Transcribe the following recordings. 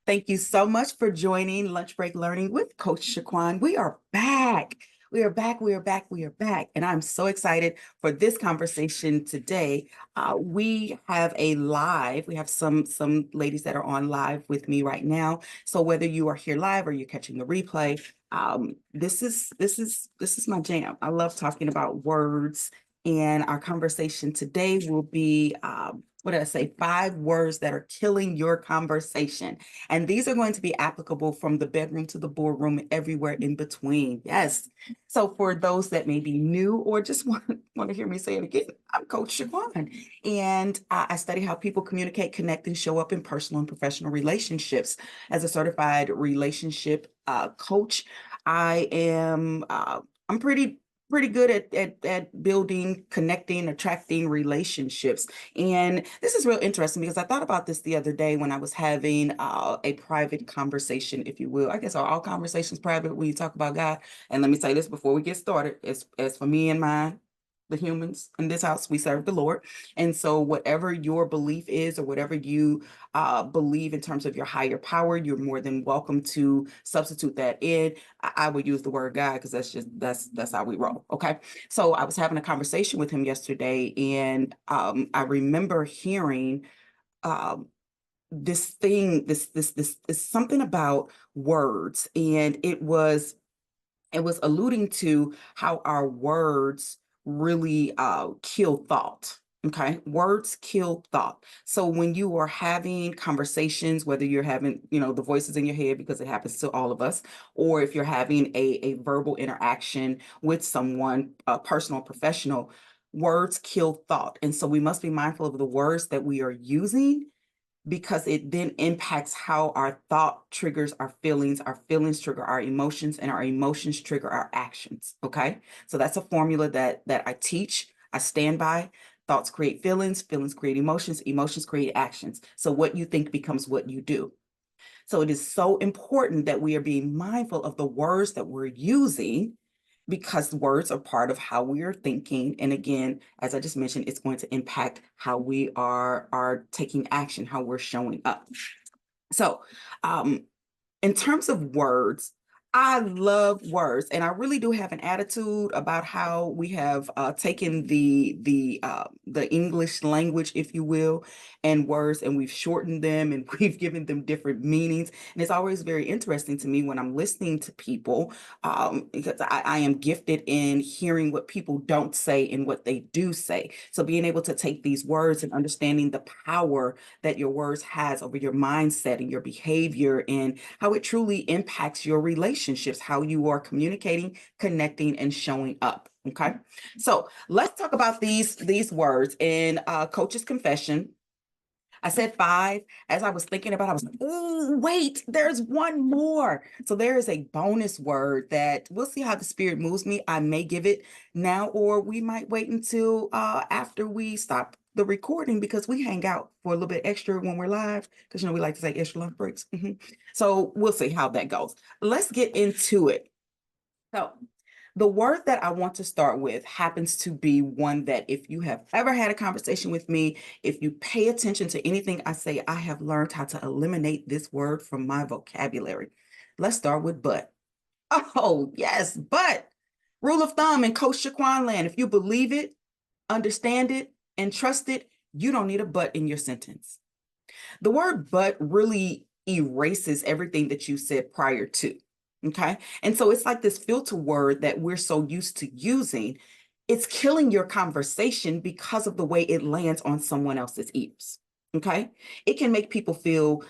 Thank you so much for joining Lunch Break Learning with Coach Shaquan. We are back. We are back. We are back. We are back. And I'm so excited for this conversation today. We have some ladies that are on live with me right now. So whether you are here live or you're catching the replay, this is my jam. I love talking about words. And our conversation today will be what did I say? 5 words that are killing your conversation. And these are going to be applicable from the bedroom to the boardroom, everywhere in between. Yes. So for those that may be new or just want to hear me say it again, I'm Coach Shaquan. And I study how people communicate, connect, and show up in personal and professional relationships. As a certified relationship coach, I'm pretty good at building, connecting, attracting relationships. And this is real interesting because I thought about this the other day when I was having a private conversation, if you will. I guess are all conversations private when you talk about God? And let me say this before we get started. As for me and mine, the humans in this house, we serve the Lord. And so whatever your belief is or whatever you believe in terms of your higher power, you're more than welcome to substitute that in. I would use the word God because that's how we roll. Okay. So I was having a conversation with him yesterday, and I remember hearing um, this thing, this something about words, and it was alluding to how our words really kill thought. Okay, words kill thought. So when you are having conversations, whether you're having, the voices in your head, because it happens to all of us, or if you're having a verbal interaction with someone, personal, professional, words kill thought. And so we must be mindful of the words that we are using because it then impacts how our thought triggers our feelings trigger our emotions, and our emotions trigger our actions. Okay. So that's a formula that I teach, I stand by. Thoughts create feelings, feelings create emotions, emotions create actions. So what you think becomes what you do. So it is so important that we are being mindful of the words that we're using, because words are part of how we are thinking. And again, as I just mentioned, it's going to impact how we are taking action, how we're showing up. So in terms of words, I love words, and I really do have an attitude about how we have taken the English language, if you will, and words, and we've shortened them and we've given them different meanings. And it's always very interesting to me when I'm listening to people, because I am gifted in hearing what people don't say and what they do say. So being able to take these words and understanding the power that your words has over your mindset and your behavior, and how it truly impacts your relationships, how you are communicating, connecting, and showing up. Okay. So let's talk about these words in Coach's Confession. I said 5. As I was thinking about it, I was like, oh, wait, there's one more. So there is a bonus word that we'll see how the spirit moves me. I may give it now, or we might wait until after we stop the recording, because we hang out for a little bit extra when we're live, because we like to take extra lunch breaks. So we'll see how that goes. Let's get into it. So the word that I want to start with happens to be one that, if you have ever had a conversation with me, if you pay attention to anything I say, I have learned how to eliminate this word from my vocabulary. Let's start with but. Oh, yes, but. Rule of thumb in Coach Shaquan land: if you believe it, understand it, and trust it, you don't need a but in your sentence. The word but really erases everything that you said prior to. Okay. And so it's like this filter word that we're so used to using. It's killing your conversation because of the way it lands on someone else's ears. Okay. It can make people feel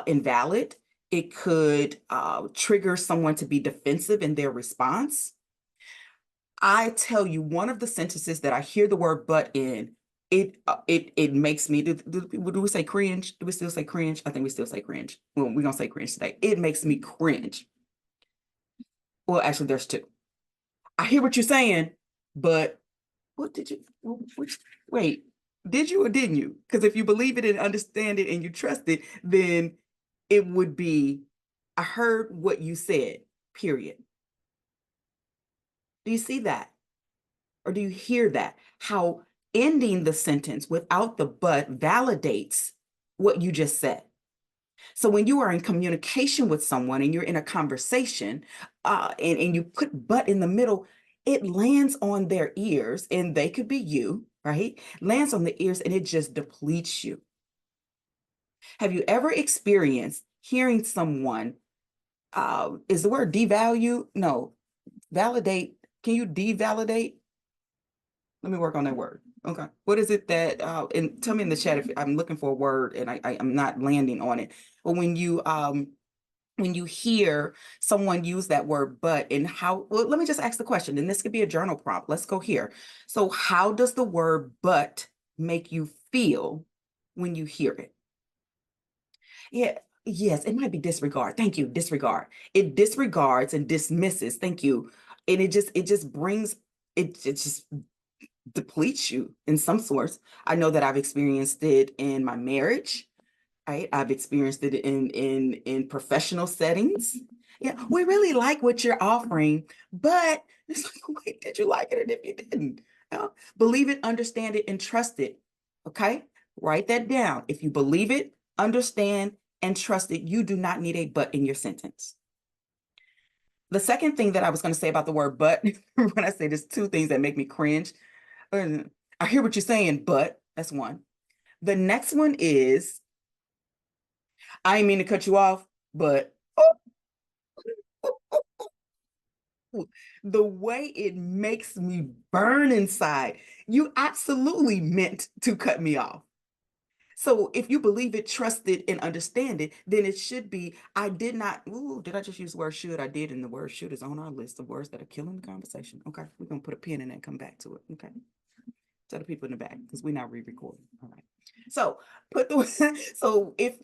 invalid. It could trigger someone to be defensive in their response. I tell you, one of the sentences that I hear the word but in, it makes me do we say cringe? Do we still say cringe? I think we still say cringe. Well, we're gonna say cringe today. It makes me cringe. Well, actually, there's 2. I hear what you're saying, but what did you wait, did you or didn't you? Because if you believe it and understand it and you trust it, then it would be, I heard what you said, period. Do you see that? Or do you hear that? How ending the sentence without the but validates what you just said. So when you are in communication with someone and you're in a conversation, and you put but in the middle, it lands on their ears, and they could be you, right? Lands on the ears and it just depletes you. Have you ever experienced hearing someone, is the word devalue? No, validate. Can you devalidate? Let me work on that word. Okay. What is it that, and tell me in the chat if I'm looking for a word and I'm not landing on it. But when you hear someone use that word but, and how, well, let me just ask the question, and this could be a journal prompt. Let's go here. So how does the word but make you feel when you hear it? Yeah, yes, it might be disregard. Thank you, disregard. It disregards and dismisses. Thank you. And it just brings, it just depletes you in some sorts. I know that I've experienced it in my marriage, right? I've experienced it in professional settings. Yeah, we really like what you're offering, but it's like, wait, did you like it? And if you didn't, believe it, understand it, and trust it. Okay, write that down. If you believe it, understand, and trust it, you do not need a but in your sentence. The second thing that I was going to say about the word but, when I say there's two things that make me cringe. I hear what you're saying, but that's one. The next one is, I ain't mean to cut you off, but the way it makes me burn inside, you absolutely meant to cut me off. So if you believe it, trust it, and understand it, then it should be, I did not, ooh, did I just use the word should? I did, and the word should is on our list of words that are killing the conversation. Okay, we're gonna put a pin in it and come back to it. Okay. Tell the people in the back, because we're not re-recording. All right. So put the so if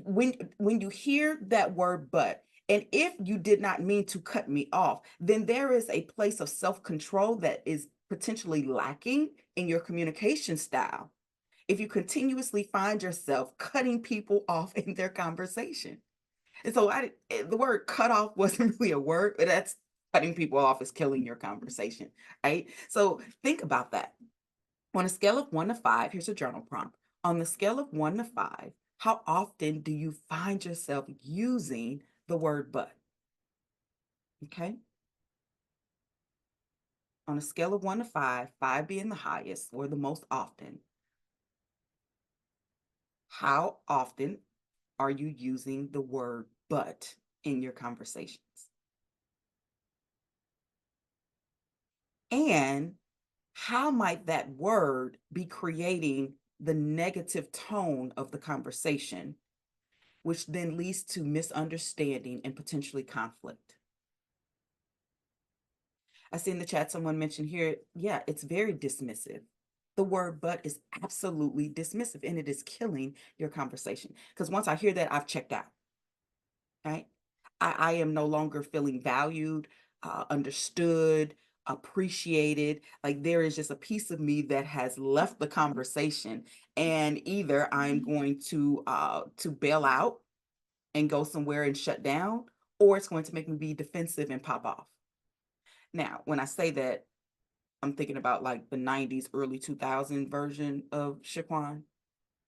when you hear that word but, and if you did not mean to cut me off, then there is a place of self-control that is potentially lacking in your communication style if you continuously find yourself cutting people off in their conversation. And so the word cut off wasn't really a word, but that's, cutting people off is killing your conversation, right? So think about that. On a scale of 1 to 5, here's a journal prompt. On the scale of 1 to 5, how often do you find yourself using the word but? Okay. On a scale of 1 to 5, 5 being the highest or the most often, how often are you using the word but in your conversations? And how might that word be creating the negative tone of the conversation, which then leads to misunderstanding and potentially conflict? I see in the chat someone mentioned here, yeah, it's very dismissive. The word but is absolutely dismissive, and it is killing your conversation. Because once I hear that, I've checked out, right? I am no longer feeling valued, understood, appreciated. Like there is just a piece of me that has left the conversation, and either I'm going to bail out and go somewhere and shut down, or it's going to make me be defensive and pop off. Now, when I say that, I'm thinking about like the 90s, early 2000 version of Shaquan.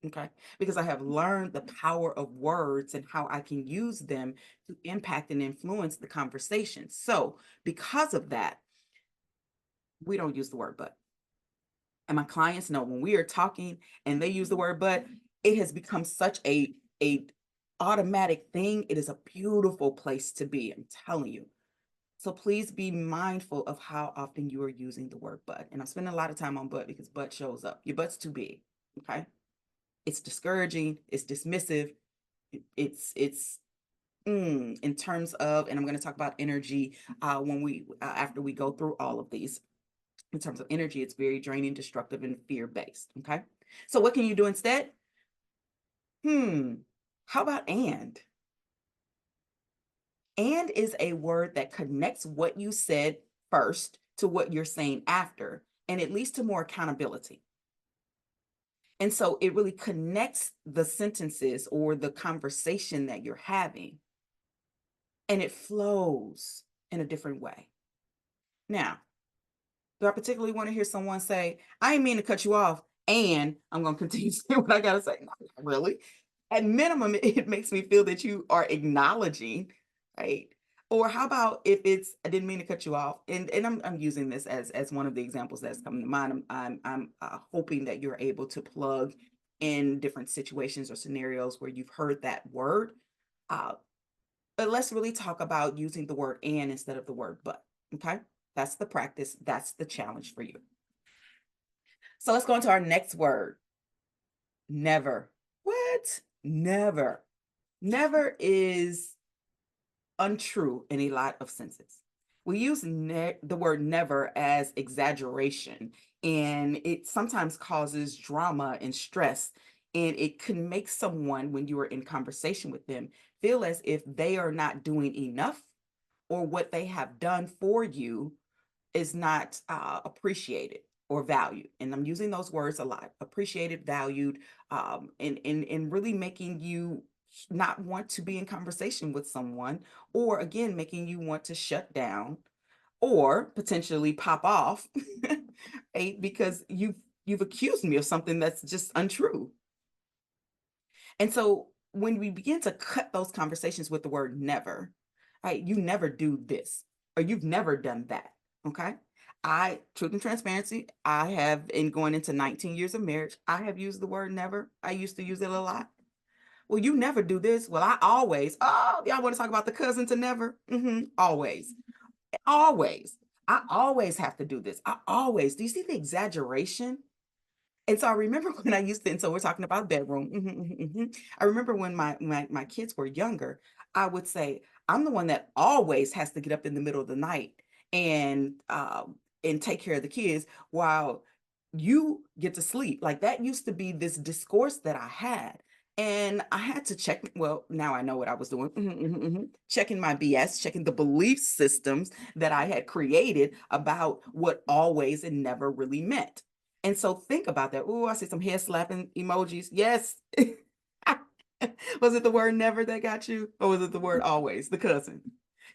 Okay. Because I have learned the power of words and how I can use them to impact and influence the conversation. So, because of that, we don't use the word but. And my clients know when we are talking and they use the word but, it has become such a automatic thing. It is a beautiful place to be. I'm telling you. So please be mindful of how often you are using the word but. And I'm spending a lot of time on but because but shows up. Your butt's too big. Okay. It's discouraging. It's dismissive. It's in terms of, and I'm going to talk about energy when we after we go through all of these. In terms of energy, it's very draining, destructive, and fear-based. Okay. So what can you do instead? How about and? And is a word that connects what you said first to what you're saying after, and it leads to more accountability. And so it really connects the sentences or the conversation that you're having, and it flows in a different way. Now, do I particularly want to hear someone say, I didn't mean to cut you off, and I'm going to continue to say what I got to say? Not really. At minimum, it makes me feel that you are acknowledging, right? Or how about if it's, I didn't mean to cut you off, and I'm using this as one of the examples that's coming to mind. I'm hoping that you're able to plug in different situations or scenarios where you've heard that word. Uh, but let's really talk about using the word and instead of the word but. Okay, that's the practice. That's the challenge for you. So let's go into our next word. Never. What? Never. Never is untrue in a lot of senses. We use the word never as exaggeration, and it sometimes causes drama and stress. And it can make someone, when you are in conversation with them, feel as if they are not doing enough or what they have done for you is not appreciated or valued. And I'm using those words a lot: appreciated, valued, and really making you not want to be in conversation with someone, or again, making you want to shut down or potentially pop off, right? Because you've accused me of something that's just untrue. And so when we begin to cut those conversations with the word never, right? You never do this, or you've never done that. Okay. Truth and transparency, I have, in going into 19 years of marriage, I have used the word never. I used to use it a lot. Well, you never do this. Well, I always, oh, y'all want to talk about the cousin to never? Always, always. I always have to do this. I always. Do you see the exaggeration? And so I remember when I used to, and so we're talking about bedroom. I remember when my kids were younger, I would say, I'm the one that always has to get up in the middle of the night and and take care of the kids while you get to sleep. Like that used to be this discourse that I had. And I had to check, well, now I know what I was doing. Checking my BS, checking the belief systems that I had created about what always and never really meant. And so think about that. Oh, I see some head slapping emojis. Yes. Was it the word never that got you? Or was it the word always, the cousin?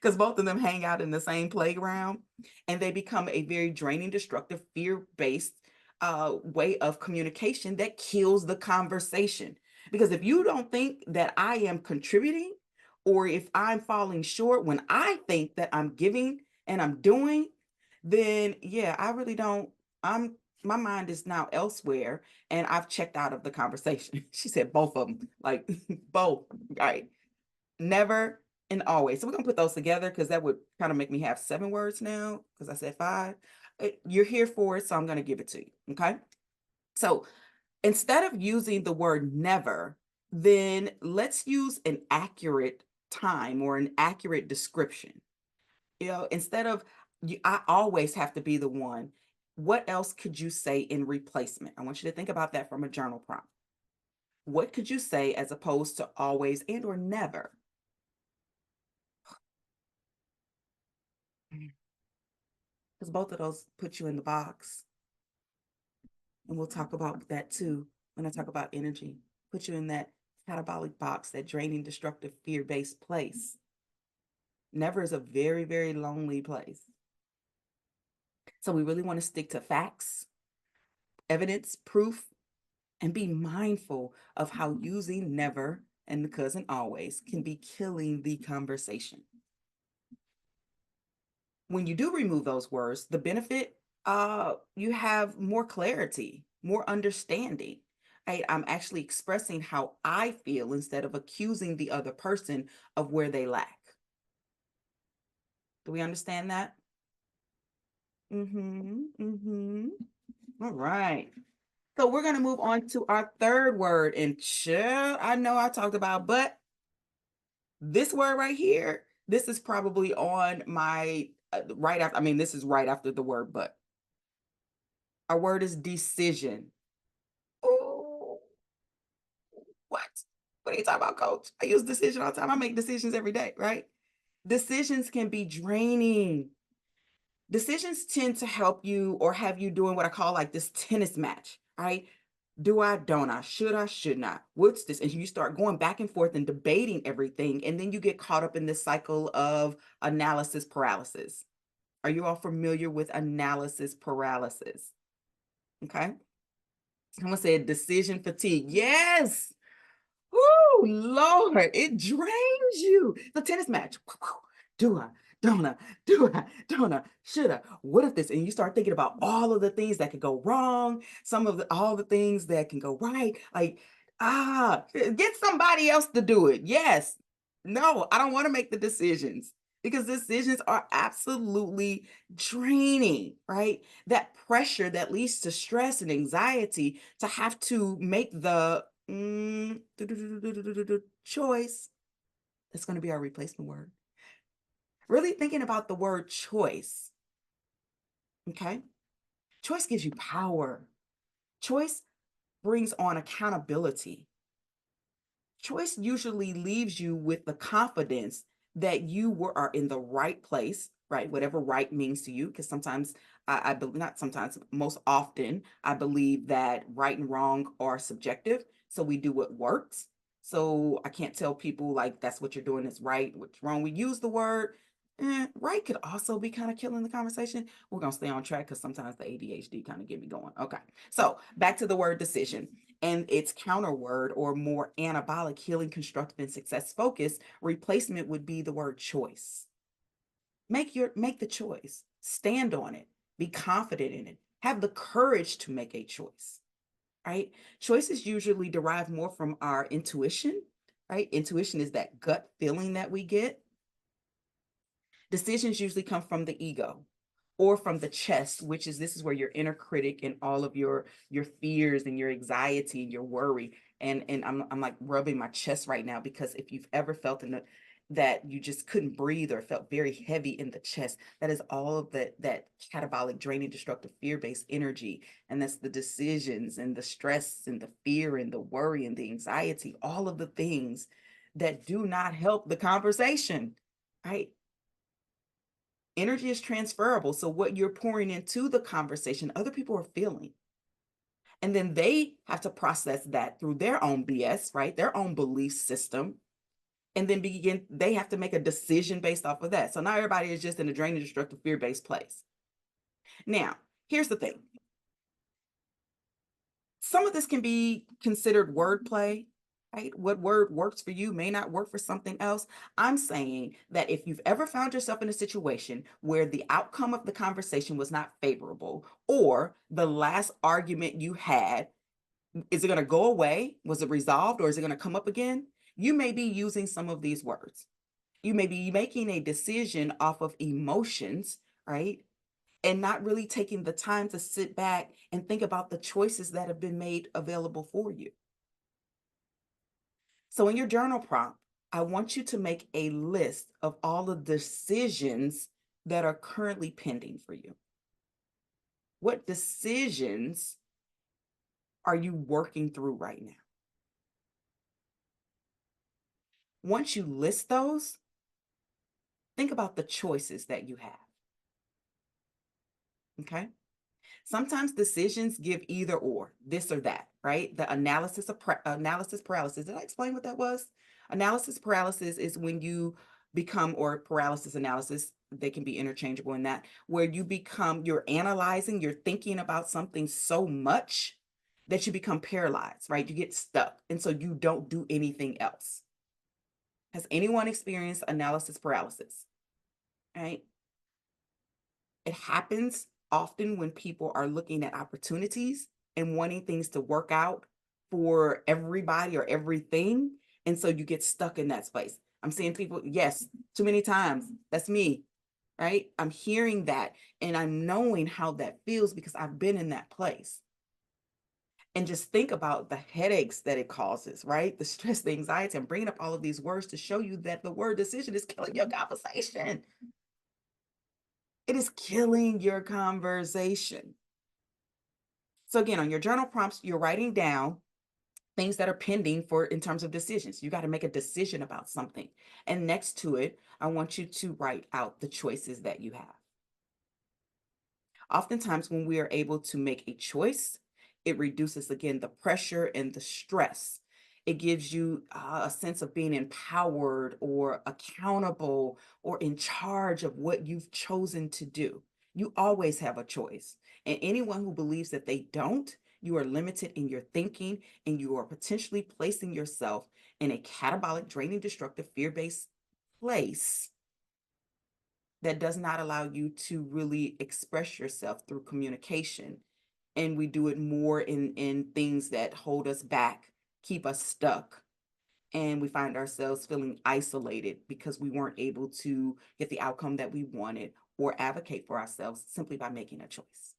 Because both of them hang out in the same playground and they become a very draining, destructive, fear-based way of communication that kills the conversation. Because if you don't think that I am contributing, or if I'm falling short when I think that I'm giving and I'm doing, then yeah, I really don't. I'm My mind is now elsewhere and I've checked out of the conversation. She said both of them, like both, right? Never and always. So we're gonna put those together because that would kind of make me have 7 words now because I said 5. You're here for it, so I'm gonna give it to you. Okay. So instead of using the word never, then let's use an accurate time or an accurate description. Instead of I always have to be the one. What else could you say in replacement? I want you to think about that from a journal prompt. What could you say as opposed to always and or never? Because both of those put you in the box. And we'll talk about that too when I talk about energy. Put you in that catabolic box, that draining, destructive, fear-based place. Never is a very, very lonely place. So we really want to stick to facts, evidence, proof, and be mindful of how using never and the cousin always can be killing the conversation. When you do remove those words, the benefit, you have more clarity, more understanding. Right? I'm actually expressing how I feel instead of accusing the other person of where they lack. Do we understand that? All right. So we're going to move on to our third word. And chill, I know I talked about, but this word right here, this is probably on my right after, I mean, this is right after the word but. Our word is decision. Oh, what? What are you talking about, coach? I use decision all the time. I make decisions every day, right? Decisions can be draining. Decisions tend to help you or have you doing what I call like this tennis match, right? Do I, don't I, should not? What's this? And you start going back and forth and debating everything. And then you get caught up in this cycle of analysis paralysis. Are you all familiar with analysis paralysis? Okay. Someone said decision fatigue. Yes. Oh, Lord, it drains you. The tennis match. Do I, don't I, do I, don't I, should I, what if this? And you start thinking about all of the things that could go wrong, all the things that can go right. Like, get somebody else to do it. Yes. No, I don't want to make the decisions because decisions are absolutely draining, right? That pressure that leads to stress and anxiety to have to make the choice. That's going to be our replacement word. Really thinking about the word choice. Okay. Choice gives you power. Choice brings on accountability. Choice usually leaves you with the confidence that are in the right place, right? Whatever right means to you, because sometimes I believe, not sometimes, most often, I believe that right and wrong are subjective. So we do what works. So I can't tell people like that's what you're doing is right, what's wrong. We use the word. Right could also be kind of killing the conversation. We're gonna stay on track because sometimes the ADHD kind of get me going. Okay, so back to the word decision and its counter word or more anabolic, healing, constructive, and success focused replacement would be the word choice. Make the choice, stand on it, be confident in it, have the courage to make a choice. Right? Choices usually derive more from our intuition. Right? Intuition is that gut feeling that we get. Decisions usually come from the ego or from the chest, which is this is where your inner critic and all of your fears and your anxiety and your worry. And I'm like rubbing my chest right now because if you've ever felt that you just couldn't breathe or felt very heavy in the chest, that is all of that catabolic, draining, destructive, fear-based energy. And that's the decisions and the stress and the fear and the worry and the anxiety, all of the things that do not help the conversation, right? Energy is transferable. So what you're pouring into the conversation, other people are feeling. And then they have to process that through their own BS, right? Their own belief system. And then they have to make a decision based off of that. So now everybody is just in a draining, destructive, fear-based place. Now, here's the thing. Some of this can be considered wordplay, right? What word works for you may not work for something else. I'm saying that if you've ever found yourself in a situation where the outcome of the conversation was not favorable, or the last argument you had, is it going to go away? Was it resolved, or is it going to come up again? You may be using some of these words. You may be making a decision off of emotions, right? And not really taking the time to sit back and think about the choices that have been made available for you. So in your journal prompt, I want you to make a list of all the decisions that are currently pending for you. What decisions are you working through right now? Once you list those, think about the choices that you have. Okay? Sometimes decisions give either or, this or that, right? The analysis paralysis. Did I explain what that was? Analysis paralysis is when you become, or paralysis analysis, they can be interchangeable in that, where you're analyzing, you're thinking about something so much that you become paralyzed, right? You get stuck. And so you don't do anything else. Has anyone experienced analysis paralysis? Right? It happens often when people are looking at opportunities and wanting things to work out for everybody or everything. And so you get stuck in that space. I'm seeing people, yes, too many times. That's me, right? I'm hearing that and I'm knowing how that feels because I've been in that place. And just think about the headaches that it causes, right? The stress, the anxiety. I'm bringing up all of these words to show you that the word decision is killing your conversation. It is killing your conversation. So again, on your journal prompts, you're writing down things that are pending for in terms of decisions. You got to make a decision about something. And next to it, I want you to write out the choices that you have. Oftentimes when we are able to make a choice, it reduces again the pressure and the stress. It gives you a sense of being empowered or accountable or in charge of what you've chosen to do. You always have a choice. And anyone who believes that they don't, you are limited in your thinking and you are potentially placing yourself in a catabolic, draining, destructive, fear-based place that does not allow you to really express yourself through communication. And we do it more in things that hold us back, keep us stuck. And we find ourselves feeling isolated because we weren't able to get the outcome that we wanted or advocate for ourselves simply by making a choice.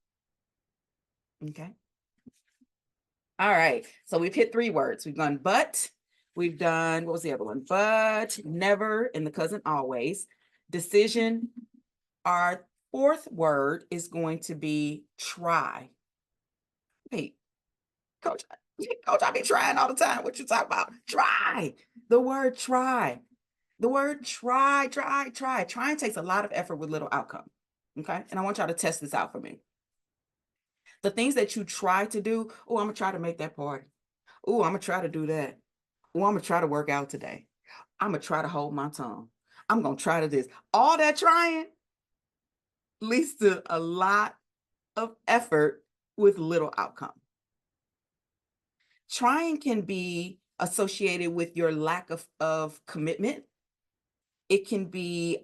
Okay. All right. So we've hit 3 words. We've done but. We've done, what was the other one? But, never, and the cousin always. Decision. Our 4th word is going to be try. Hey, coach, I be trying all the time. What you talking about? Try. The word try. The word try. Trying takes a lot of effort with little outcome. Okay. And I want y'all to test this out for me. The things that you try to do. Oh, I'm going to try to make that party. Oh, I'm going to try to do that. Oh, I'm going to try to work out today. I'm going to try to hold my tongue. I'm going to try to this. All that trying leads to a lot of effort with little outcome. Trying can be associated with your lack of commitment. It can be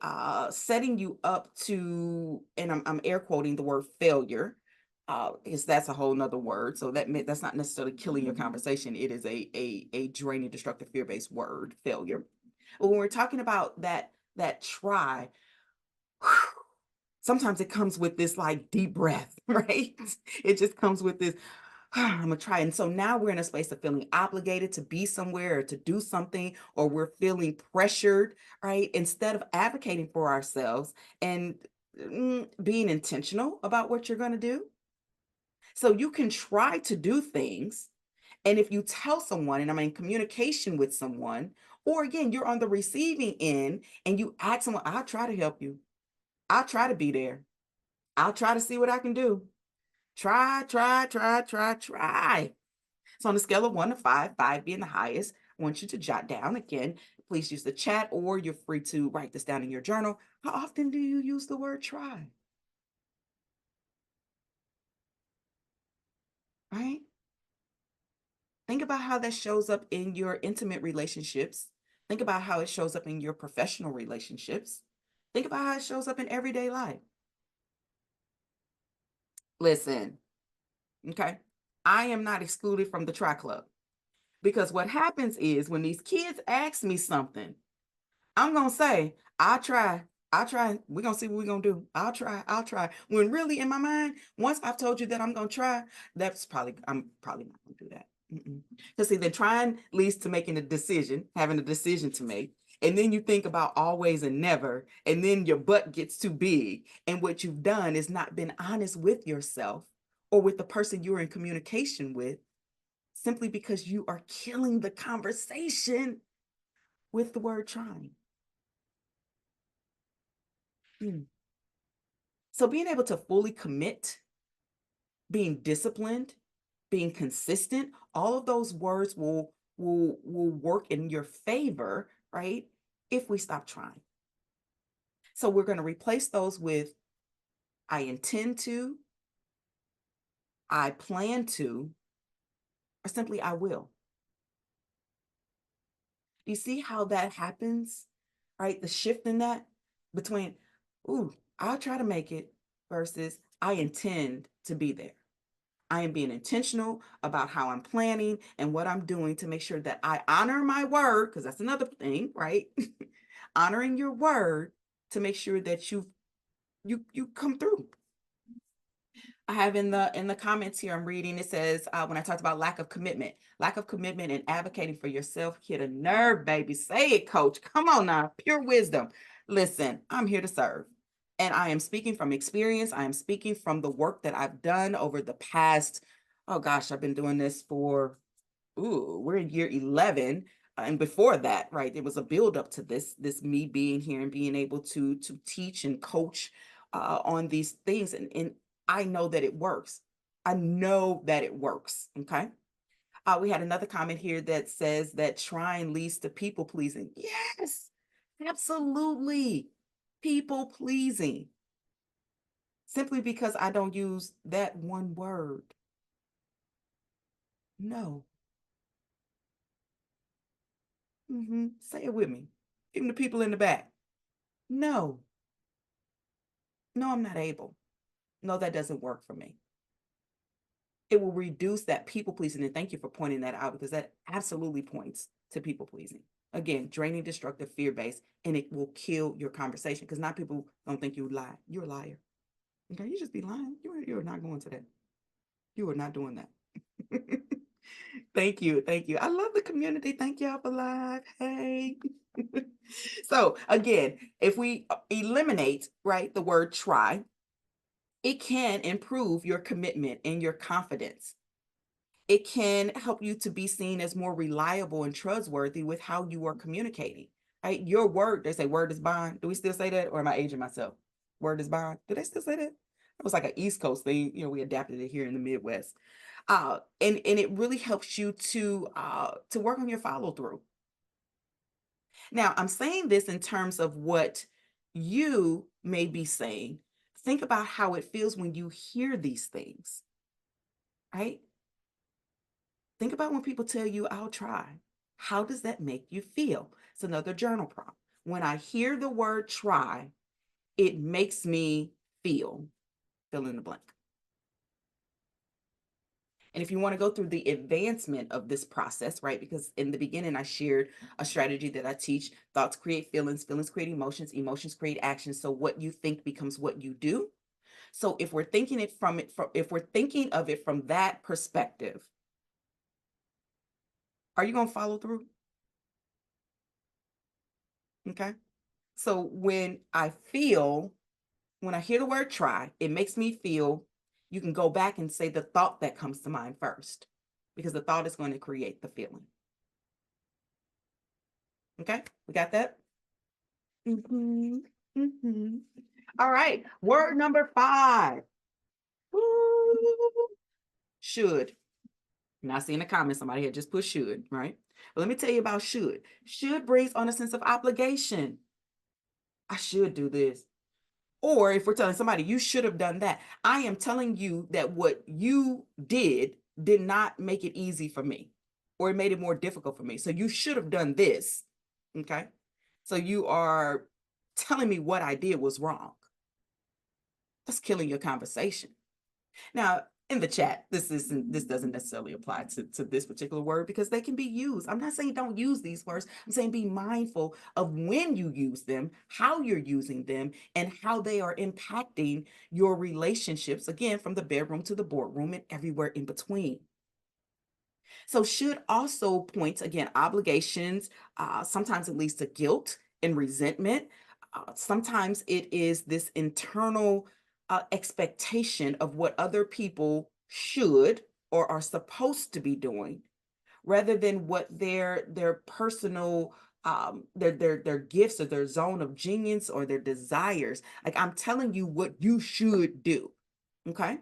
setting you up to, and I'm air quoting the word failure, because that's a whole nother word. So that's not necessarily killing your conversation. It is a draining, destructive, fear-based word, failure. But when we're talking about that try, sometimes it comes with this like deep breath, right? It just comes with this, I'm gonna try. And so now we're in a space of feeling obligated to be somewhere or to do something, or we're feeling pressured, right? Instead of advocating for ourselves and being intentional about what you're gonna do. So you can try to do things. And if you tell someone, and I'm in communication with someone, or again, you're on the receiving end and you ask someone, I'll try to help you. I'll try to be there. I'll try to see what I can do. Try. So on a scale of 1 to 5, 5 being the highest, I want you to jot down again. Please use the chat, or you're free to write this down in your journal. How often do you use the word try? Right? Think about how that shows up in your intimate relationships. Think about how it shows up in your professional relationships. Think about how it shows up in everyday life. Listen, okay? I am not excluded from the try club, because what happens is when these kids ask me something, I'm going to say, I'll try. We're going to see what we're going to do. I'll try. When really in my mind, once I've told you that I'm going to try, I'm probably not going to do that. Because see, then trying leads to making a decision, having a decision to make. And then you think about always and never. And then your butt gets too big. And what you've done is not been honest with yourself or with the person you're in communication with, simply because you are killing the conversation with the word trying. So being able to fully commit, being disciplined, being consistent, all of those words will work in your favor, right? If we stop trying. So we're going to replace those with I intend to, I plan to, or simply I will. You see how that happens, right? The shift in that between, ooh, I'll try to make it versus I intend to be there. I am being intentional about how I'm planning and what I'm doing to make sure that I honor my word, because that's another thing, right? Honoring your word to make sure that you come through. I have in the comments here, I'm reading, it says, when I talked about lack of commitment and advocating for yourself hit a nerve, baby. Say it, coach. Come on now, pure wisdom. Listen, I'm here to serve. And I am speaking from experience. I am speaking from the work that I've done over the past, oh gosh, I've been doing this for, we're in year 11. And before that, right, there was a build up to this me being here and being able to teach and coach on these things. And I know that it works. I know that it works. Okay. We had another comment here that says that trying leads to people pleasing. Yes, absolutely. People pleasing. Simply because I don't use that one word. No. Say it with me. Even the people in the back. No, no, I'm not able. No, that doesn't work for me. It will reduce that people pleasing. And thank you for pointing that out because that absolutely points to people pleasing. Again, draining, destructive, fear based, and it will kill your conversation because now people don't think you lie. You're a liar. Okay, you just be lying. You're not going to that. You are not doing that. Thank you. Thank you. I love the community. Thank y'all for live. Hey. So again, if we eliminate, right, the word try, it can improve your commitment and your confidence. It can help you to be seen as more reliable and trustworthy with how you are communicating. Right? Your word, they say word is bond. Do we still say that? Or am I aging myself? Word is bond. Do they still say that? It was like an East Coast thing. We adapted it here in the Midwest. And it really helps you to work on your follow through. Now, I'm saying this in terms of what you may be saying. Think about how it feels when you hear these things, right? Think about when people tell you, I'll try. How does that make you feel? It's another journal prompt. When I hear the word try, it makes me feel, fill in the blank. And if you want to go through the advancement of this process, right? Because in the beginning, I shared a strategy that I teach. Thoughts create feelings, feelings create emotions, emotions create actions. So what you think becomes what you do. So if we're thinking if we're thinking of it from that perspective, are you going to follow through? Okay. So when I hear the word try, it makes me feel, you can go back and say the thought that comes to mind first, because the thought is going to create the feeling. Okay, we got that? Mm-hmm. Mm-hmm. All right, word number 5. Ooh, should. Now, I see in the comments somebody had just put should, right? But let me tell you about should. Should brings on a sense of obligation. I should do this. Or if we're telling somebody, you should have done that, I am telling you that what you did not make it easy for me, or it made it more difficult for me. So you should have done this. Okay. So you are telling me what I did was wrong. That's killing your conversation. Now, in the chat, this doesn't necessarily apply to this particular word because they can be used. I'm not saying don't use these words. I'm saying be mindful of when you use them, how you're using them, and how they are impacting your relationships, again, from the bedroom to the boardroom and everywhere in between. So should also point, again, obligations. Sometimes it leads to guilt and resentment. Sometimes it is this internal expectation of what other people should or are supposed to be doing, rather than what their personal their gifts or their zone of genius or their desires. Like, I'm telling you what you should do. Okay.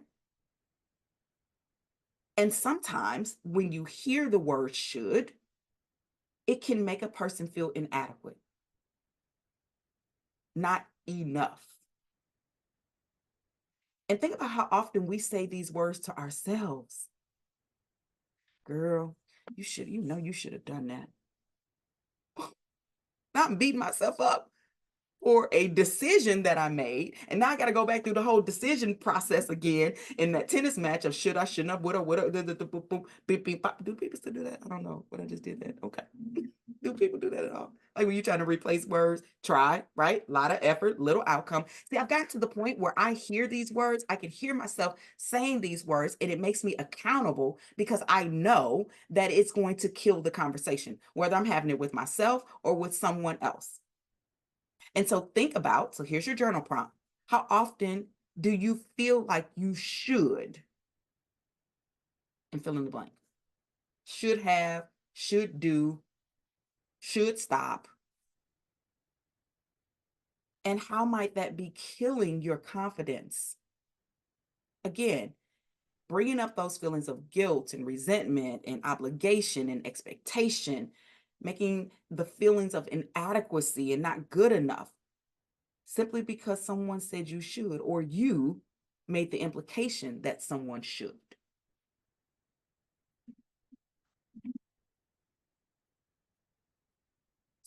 And sometimes when you hear the word should, it can make a person feel inadequate, not enough. And think about how often we say these words to ourselves. Girl, you should have done that. Now I'm beating myself up for a decision that I made. And now I got to go back through the whole decision process again in that tennis match of should I, shouldn't have, would have, do people still do that? I don't know, but I just did that. Okay. Do people do that at all? Like when you're trying to replace words, try, right? A lot of effort, little outcome. See, I've got to the point where I hear these words, I can hear myself saying these words, and it makes me accountable because I know that it's going to kill the conversation, whether I'm having it with myself or with someone else. And so so here's your journal prompt. How often do you feel like you should, and fill in the blank? Should have, should do, should stop. And how might that be killing your confidence? Again, bringing up those feelings of guilt and resentment and obligation and expectation, making the feelings of inadequacy and not good enough simply because someone said you should, or you made the implication that someone should.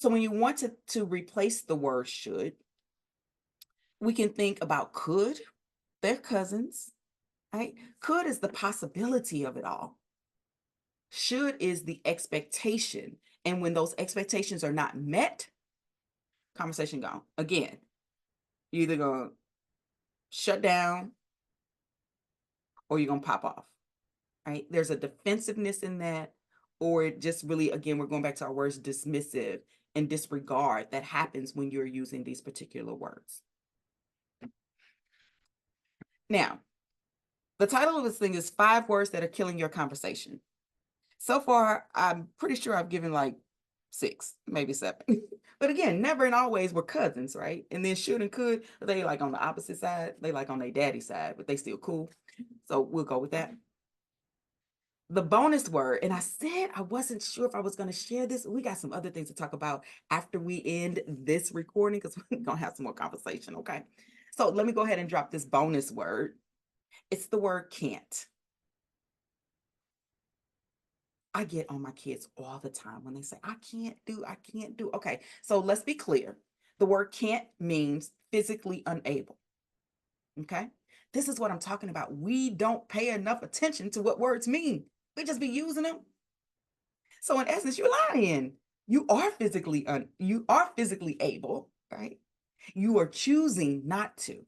So when you want to replace the word should, we can think about could. They're cousins, right? Could is the possibility of it all. Should is the expectation. And when those expectations are not met, conversation gone. Again, you're either going to shut down or you're going to pop off, right? There's a defensiveness in that, or it just really, again, we're going back to our words, dismissive and disregard that happens when you're using these particular words. Now, the title of this thing is 5 words that are killing your conversation. So far, I'm pretty sure I've given like 6, maybe 7. But again, never and always were cousins, right? And then should and could, they like on the opposite side. They like on their daddy's side, but they still cool. So we'll go with that. The bonus word, and I said I wasn't sure if I was going to share this. We got some other things to talk about after we end this recording because we're going to have some more conversation, okay? So let me go ahead and drop this bonus word. It's the word can't. I get on my kids all the time when they say, I can't do. Okay, so let's be clear. The word can't means physically unable. Okay, this is what I'm talking about. We don't pay enough attention to what words mean. We just be using them. So in essence, you're lying. You are physically able, right? You are choosing not to.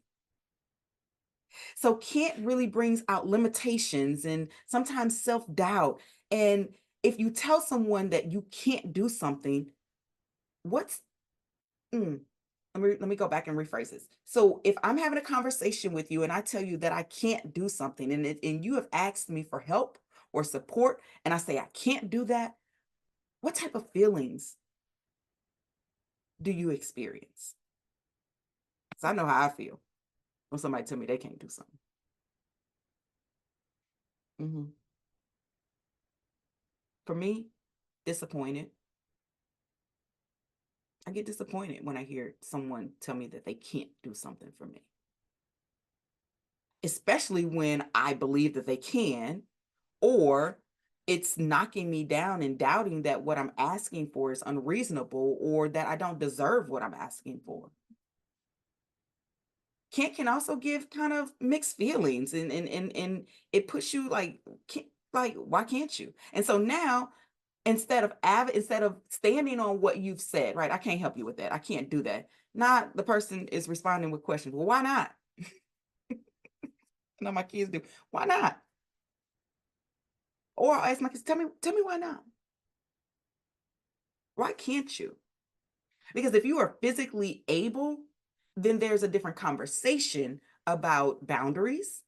So can't really brings out limitations and sometimes self-doubt. And if you tell someone that you can't do something, what's let me go back and rephrase this. So if I'm having a conversation with you and I tell you that I can't do something and you have asked me for help or support and I say I can't do that, what type of feelings do you experience? So I know how I feel when somebody tell me they can't do something. For me, disappointed. I get disappointed when I hear someone tell me that they can't do something for me, especially when I believe that they can, or it's knocking me down and doubting that what I'm asking for is unreasonable or that I don't deserve what I'm asking for. Can't can also give kind of mixed feelings and it puts you like, why can't you? And so now instead of standing on what you've said, right? I can't help you with that. I can't do that. Not the person is responding with questions. Well, why not? You know, my kids do. Why not? Or I'll ask my kids, tell me why not? Why can't you? Because if you are physically able, then there's a different conversation about boundaries,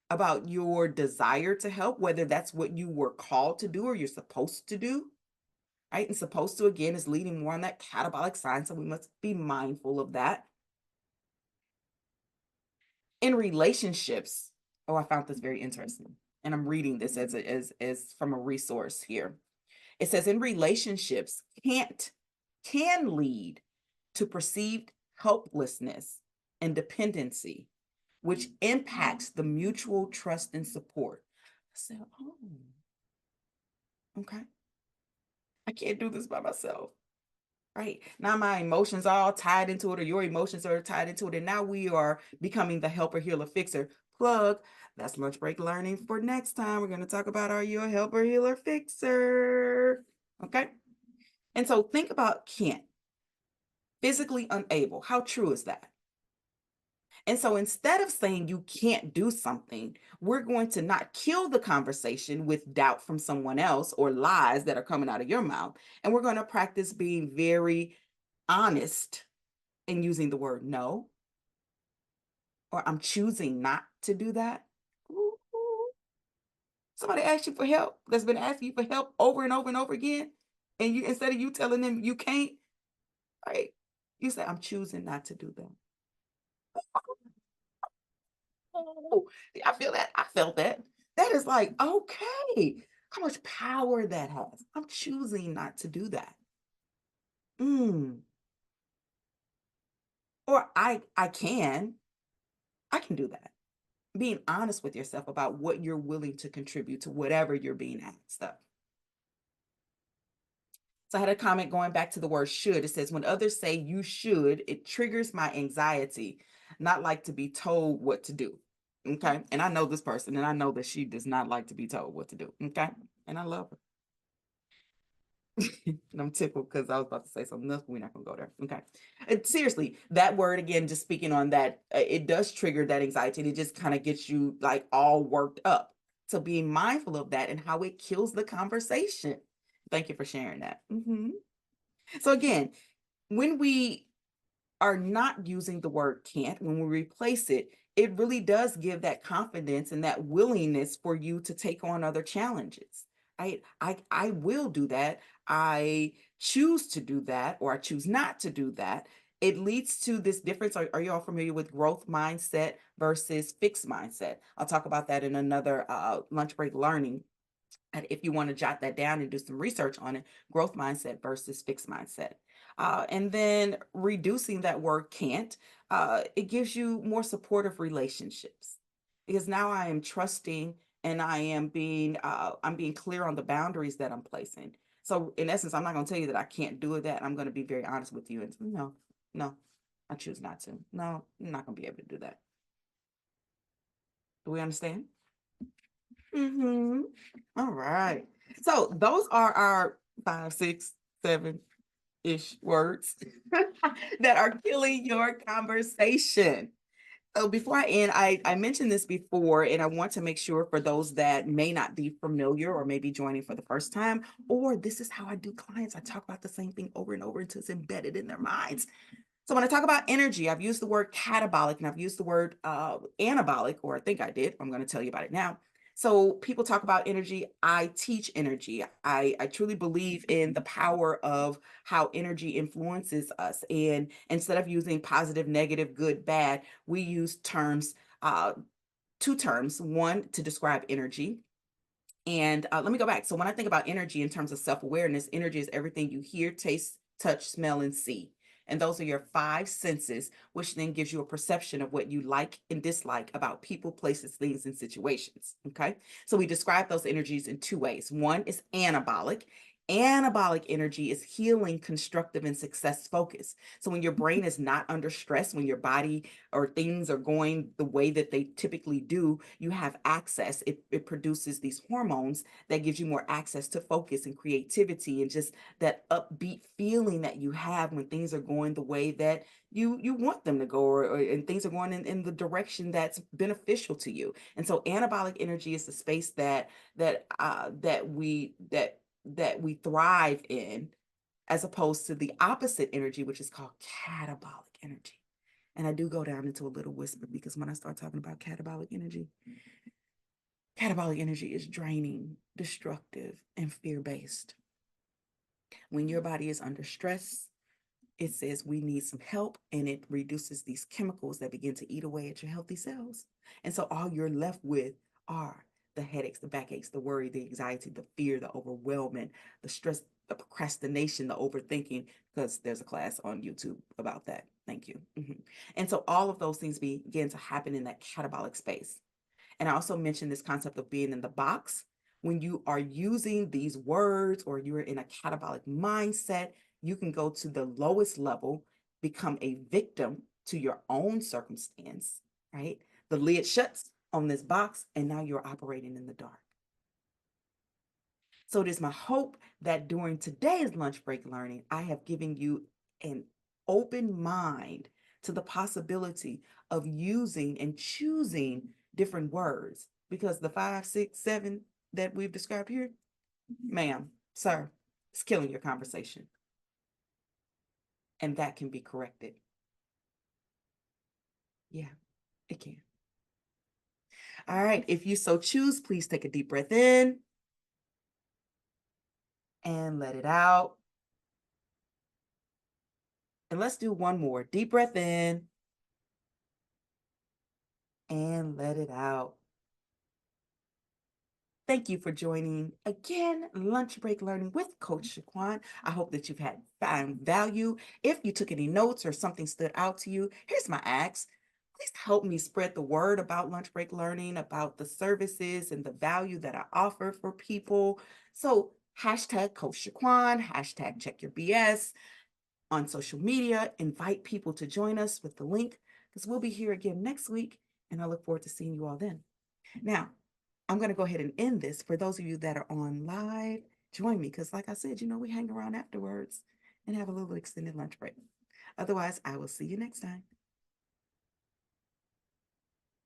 about your desire to help, whether that's what you were called to do or you're supposed to do, right? And supposed to, again, is leading more on that catabolic sign. So we must be mindful of that. In relationships, oh, I found this very interesting. And I'm reading this as from a resource here. It says in relationships, can lead to perceived helplessness and dependency, which impacts the mutual trust and support. I said, oh, okay. I can't do this by myself. Right now, my emotions are all tied into it, or your emotions are tied into it. And now we are becoming the helper, healer, fixer. Plug. That's lunch break learning for next time. We're going to talk about, are you a helper, healer, fixer? Okay. And so think about can't. Physically unable. How true is that? And so instead of saying you can't do something, we're going to not kill the conversation with doubt from someone else or lies that are coming out of your mouth. And we're going to practice being very honest and using the word no, or I'm choosing not to do that. Ooh. Somebody asks you for help that's been asking you for help over and over and over again. And you, instead of you telling them you can't, right? You say, I'm choosing not to do that. Oh, I feel that. I felt that. That is like, okay, how much power that has. I'm choosing not to do that. Or I can do that. Being honest with yourself about what you're willing to contribute to whatever you're being asked of. So I had a comment going back to the word should. It says, when others say you should, it triggers my anxiety, not like to be told what to do. Okay. And I know this person, and I know that she does not like to be told what to do. Okay. And I love her. And I'm tickled because I was about to say something else, but we're not going to go there. Okay. And seriously, that word again, just speaking on that, it does trigger that anxiety, and it just kind of gets you like all worked up. So being mindful of that and how it kills the conversation. Thank you for sharing that. So again, when we are not using the word can't, when we replace it, it really does give that confidence and that willingness for you to take on other challenges. I will do that. I choose to do that, or I choose not to do that. It leads to this difference. Are you all familiar with growth mindset versus fixed mindset? I'll talk about that in another lunch break learning. And if you want to jot that down and do some research on it, growth mindset versus fixed mindset. And then reducing that word can't, it gives you more supportive relationships, because now I am trusting, and I'm being clear on the boundaries that I'm placing. So in essence, I'm not going to tell you that I can't do that. I'm going to be very honest with you and no, no, I choose not to. No, I'm not going to be able to do that. Do we understand? All right. So those are our 5, 6, 7-ish words that are killing your conversation. So before I end, I mentioned this before, and I want to make sure for those that may not be familiar or maybe joining for the first time, or this is how I do clients. I talk about the same thing over and over until it's embedded in their minds. So when I talk about energy, I've used the word catabolic, and I've used the word anabolic, or I think I did. I'm going to tell you about it now. So people talk about energy. I teach energy. I truly believe in the power of how energy influences us. And instead of using positive, negative, good, bad, we use terms, two terms, one to describe energy. And let me go back. So when I think about energy in terms of self-awareness, energy is everything you hear, taste, touch, smell, and see. And those are your 5 senses, which then gives you a perception of what you like and dislike about people, places, things, and situations. Okay. So we describe those energies in 2 ways. One is anabolic. Anabolic energy is healing, constructive, and success focused. So when your brain is not under stress, when your body or things are going the way that they typically do, you have access. It produces these hormones that gives you more access to focus and creativity, and just that upbeat feeling that you have when things are going the way that you want them to go, and things are going in the direction that's beneficial to you. And so anabolic energy is the space that we thrive in, as opposed to the opposite energy, which is called catabolic energy. And I do go down into a little whisper, because when I start talking about catabolic energy is draining, destructive, and fear-based. When your body is under stress, it says we need some help, and it reduces these chemicals that begin to eat away at your healthy cells. And so all you're left with are the headaches, the backaches, the worry, the anxiety, the fear, the overwhelming, the stress, the procrastination, the overthinking, because there's a class on YouTube about that. Thank you. And so all of those things begin to happen in that catabolic space. And I also mentioned this concept of being in the box. When you are using these words, or you're in a catabolic mindset, you can go to the lowest level, become a victim to your own circumstance, right? The lid shuts on this box, and now you're operating in the dark. So it is my hope that during today's lunch break learning, I have given you an open mind to the possibility of using and choosing different words, because the 5, 6, 7 that we've described here, ma'am, sir, it's killing your conversation. And that can be corrected. Yeah, it can. All right. If you so choose, please take a deep breath in and let it out. And let's do one more. Deep breath in and let it out. Thank you for joining again, Lunch Break Learning with Coach Shaquan. I hope that you've found value. If you took any notes or something stood out to you, here's my ask. Please help me spread the word about Lunch Break Learning, about the services and the value that I offer for people. So Hashtag Coach Shaquan, hashtag check your BS on social media. Invite people to join us with the link because we'll be here again next week. And I look forward to seeing you all then. Now, I'm going to go ahead and end this. For those of you that are on live, join me because, like I said, we hang around afterwards and have a little extended lunch break. Otherwise, I will see you next time.